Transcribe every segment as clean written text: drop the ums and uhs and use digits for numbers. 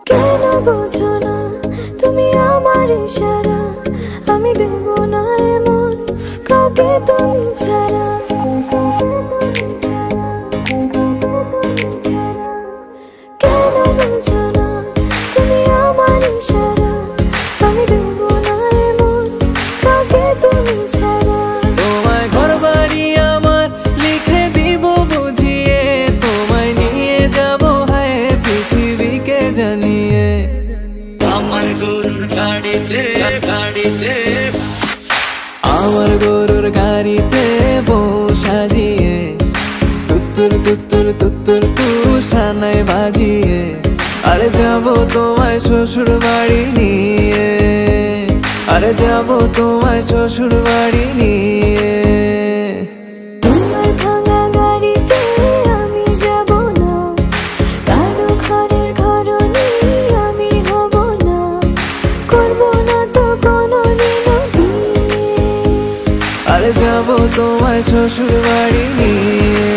কেন বোঝো না তুমি আমার ইশারা, আমি দেব না এমন কাউকে তুমি ছাড়া। কেন বোঝো না তুমি আমার ইশারা, আমি দেব না এমন কাউকে তুমি ছাড়া। তোমায় ঘরবাড়ি আমার লিখে দিব বুঝিয়ে, তোমায় নিয়ে যাব হায় পৃথিবীকে জানিয়ে। আমার গরুর গাড়িতে আমার গরুর গাড়িতে বউ সাজিয়ে, তুত্তুর তুত্তুর তুত্তুর তুষানায় বাজিয়ে, আরে যাব তোমায় শ্বশুর বাড়ি নিয়ে, আরে যাব তোমায় শ্বশুর বাড়ি নিয়ে। তোমার ভাঙা গাড়িতে আমি যাব না, কারো ঘরের ঘরনি আমি হব না, করব না তো কোনোদিনও বিয়ে। আরে যাব তোমায় শ্বশুর বাড়ি নিয়ে।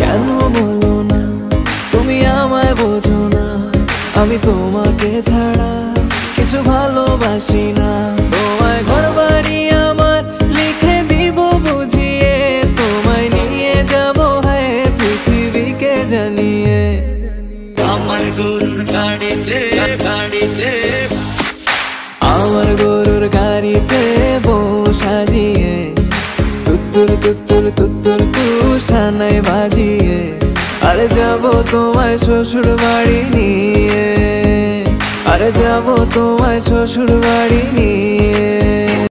কেন বলো না তুমি আমায় বোঝো না, আমি তোমাকে ছাড়া কিছু ভালোবাসি না। তোমায় ঘরবাড়ি আমার লিখে দিব বুঝিয়ে, তোমায় নিয়ে যাব হায় পৃথিবীকে জানিয়ে। আমার গরুর গাড়িতে আমার গরুর গাড়িতে বউ সাজিয়ে, তুত্তুর তুত্তুর তুত্তুর তুষানায় বাজিয়ে, আরে যাব তোমায় শ্বশুর বাড়ি নিয়ে, আরে যাব তোমায় শ্বশুর বাড়ি নিয়ে।